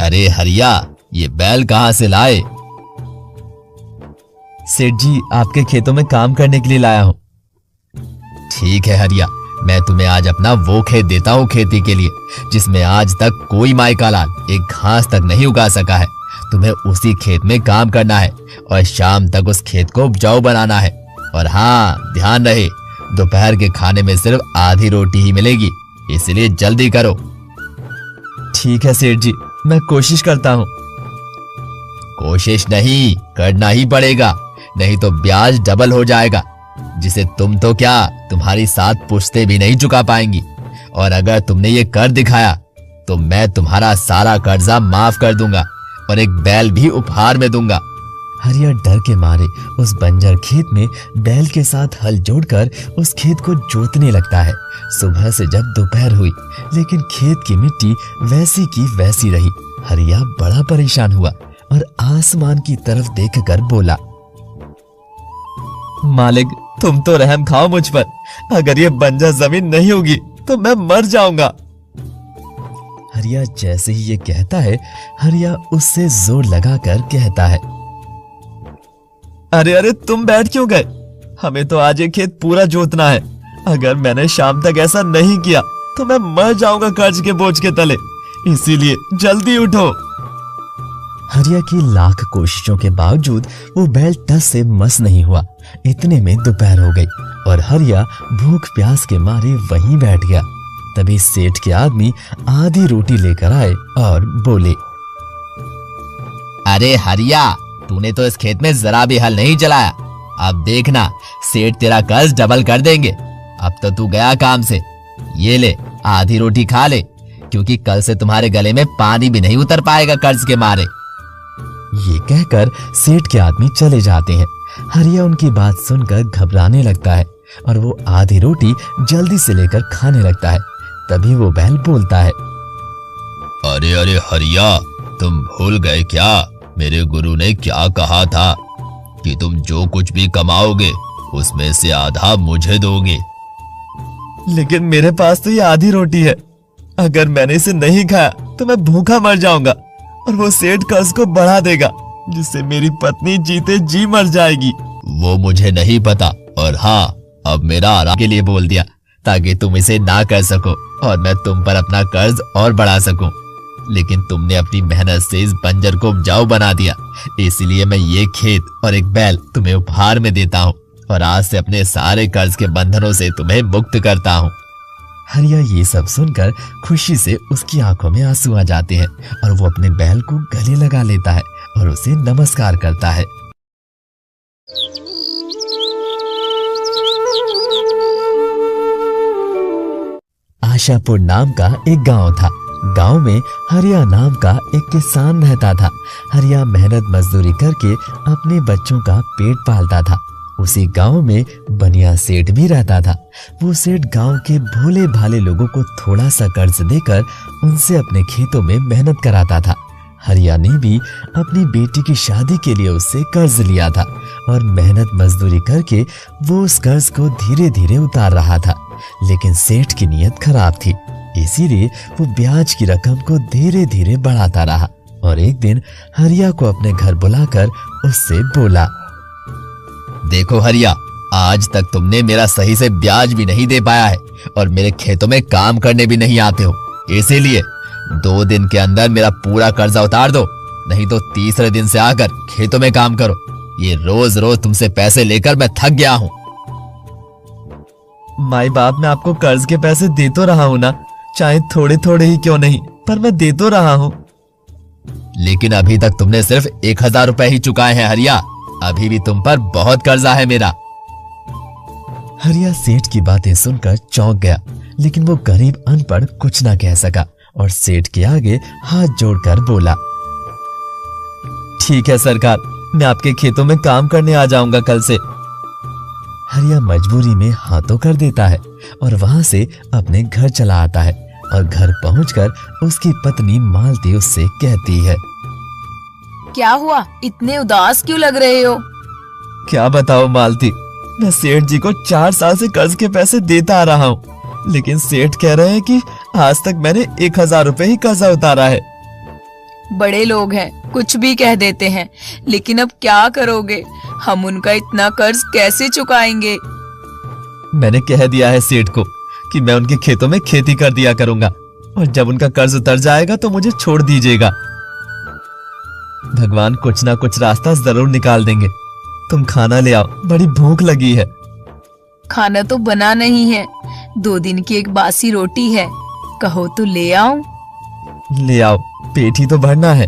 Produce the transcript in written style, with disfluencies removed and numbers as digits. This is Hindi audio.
अरे हरिया, ये बैल कहाँ से लाए? सेठ जी, आपके खेतों में काम करने के लिए लाया हूँ। ठीक है हरिया, मैं तुम्हें आज अपना वो खेत देता हूँ खेती के लिए, जिसमें आज तक कोई मायका लाल एक घास तक नहीं उगा सका है। तुम्हें उसी खेत में काम करना है और शाम तक उस खेत को उपजाऊ बनाना है। और हाँ, ध्यान रहे, दोपहर के खाने में सिर्फ आधी रोटी ही मिलेगी, इसलिए जल्दी करो। ठीक है सेठ जी, मैं कोशिश करता हूँ। कोशिश नहीं, करना ही पड़ेगा, नहीं तो ब्याज डबल हो जाएगा, जिसे तुम तो क्या, तुम्हारी 7 पुश्तें भी नहीं चुका पाएंगी। और अगर तुमने ये कर दिखाया तो मैं तुम्हारा सारा कर्जा माफ कर दूंगा और एक बैल भी उपहार में दूंगा। हरिया डर के मारे उस बंजर खेत में बैल के साथ हल जोड़कर उस खेत को जोतने लगता है। सुबह से जब दोपहर हुई, लेकिन खेत की मिट्टी वैसी की वैसी रही। हरिया बड़ा परेशान हुआ और आसमान की तरफ देखकर बोला, मालिक, तुम तो रहम खाओ मुझ पर। अगर ये बंजर जमीन नहीं होगी तो मैं मर जाऊंगा। हरिया जैसे ही ये कहता है, हरिया उससे जोर लगाकर कहता है, अरे अरे, तुम बैठ क्यों गए? हमें तो आज ये खेत पूरा जोतना है। अगर मैंने शाम तक ऐसा नहीं किया तो मैं मर जाऊंगा कर्ज के बोझ के तले, इसीलिए जल्दी उठो। हरिया की लाख कोशिशों के बावजूद वो बैल टस से मस नहीं हुआ। इतने में दोपहर हो गई और हरिया भूख प्यास के मारे वहीं बैठ गया। तभी सेठ के आदमी आधी रोटी लेकर आए और बोले, अरे हरिया, तूने तो इस खेत में जरा भी हल नहीं चलाया। अब देखना, सेठ तेरा कर्ज डबल कर देंगे। अब तो तू गया काम से। ये ले, आधी रोटी खा ले, क्योंकि कल से तुम्हारे गले में पानी भी नहीं उतर पाएगा कर्ज के मारे। ये कहकर सेठ के आदमी चले जाते हैं। हरिया उनकी बात सुनकर घबराने लगता है और वो आधी रोटी जल्दी से लेकर खाने लगता है। तभी वो बैल बोलता है, अरे अरे हरिया, तुम भूल गए क्या? मेरे गुरु ने क्या कहा था कि तुम जो कुछ भी कमाओगे उसमें से आधा मुझे दोगे। लेकिन मेरे पास तो ये आधी रोटी है। अगर मैंने इसे नहीं खाया तो मैं भूखा मर जाऊंगा और वो सेठ कर्ज को बढ़ा देगा, जिससे मेरी पत्नी जीते जी मर जाएगी। वो मुझे नहीं पता, और हाँ, अब मेरा आराम के लिए बोल दिया ताकि तुम इसे ना कर सको और मैं तुम पर अपना कर्ज और बढ़ा सकूं। लेकिन तुमने अपनी मेहनत से इस बंजर को उपजाऊ बना दिया, इसलिए मैं ये खेत और एक बैल तुम्हें उपहार में देता हूँ और आज से अपने सारे कर्ज के बंधनों से तुम्हें मुक्त करता हूँ। हरिया ये सब सुनकर खुशी से उसकी आंखों में आंसू आ जाते हैं और वो अपने बैल को गले लगा लेता है और उसे नमस्कार करता है। आशापुर नाम का एक गांव था। गांव में हरिया नाम का एक किसान रहता था। हरिया मेहनत मजदूरी करके अपने बच्चों का पेट पालता था। उसी गांव में बनिया सेठ भी रहता था। वो सेठ गांव के भोले भाले लोगों को थोड़ा सा कर्ज देकर उनसे अपने खेतों में मेहनत कराता था। हरिया ने भी अपनी बेटी की शादी के लिए उससे कर्ज लिया था और मेहनत मजदूरी करके वो उस कर्ज को धीरे धीरे उतार रहा था। लेकिन सेठ की नीयत खराब थी, इसीलिए वो ब्याज की रकम को धीरे धीरे बढ़ाता रहा। और एक दिन हरिया को अपने घर बुलाकर उससे बोला, देखो हरिया, आज तक तुमने मेरा सही से ब्याज भी नहीं दे पाया है और मेरे खेतों में काम करने भी नहीं आते हो। इसीलिए 2 दिन के अंदर मेरा पूरा कर्जा उतार दो, नहीं तो तीसरे दिन से आकर खेतों में काम करो। ये रोज रोज तुमसे पैसे लेकर मैं थक गया हूँ। माई बाप, मैं आपको कर्ज के पैसे दे तो रहा हूँ ना, चाहे थोड़े थोड़े ही क्यों नहीं, पर मैं दे तो रहा हूँ। लेकिन अभी तक तुमने सिर्फ 1000 रुपए ही चुकाए हैं हरिया। अभी भी तुम पर बहुत कर्जा है मेरा। हरिया सेठ की बातें सुनकर चौंक गया, लेकिन वो गरीब अनपढ़ कुछ ना कह सका और सेठ के आगे हाथ जोड़कर बोला, ठीक है सरकार, मैं आपके खेतों में काम करने आ जाऊंगा कल से। हरिया मजबूरी में हाँ तो कर देता है और वहां से अपने घर चला आता है और घर पहुंचकर उसकी पत्नी मालती उससे कहती है, क्या हुआ, इतने उदास क्यों लग रहे हो? क्या बताओ मालती, मैं सेठ जी को 4 साल से कर्ज के पैसे देता आ रहा हूँ, लेकिन सेठ कह रहे हैं कि आज तक मैंने 1000 रुपए ही कर्जा उतारा है। बड़े लोग हैं, कुछ भी कह देते हैं, लेकिन अब क्या करोगे? हम उनका इतना कर्ज कैसे चुकाएंगे? मैंने कह दिया है सेठ को कि मैं उनके खेतों में खेती कर दिया करूंगा, और जब उनका कर्ज उतर जाएगा तो मुझे छोड़ दीजिएगा। भगवान कुछ ना कुछ रास्ता जरूर निकाल देंगे। तुम खाना ले आओ, बड़ी भूख लगी है। खाना तो बना नहीं है, 2 दिन की एक बासी रोटी है, कहो तो ले आऊं? ले आओ, पेट ही तो भरना है।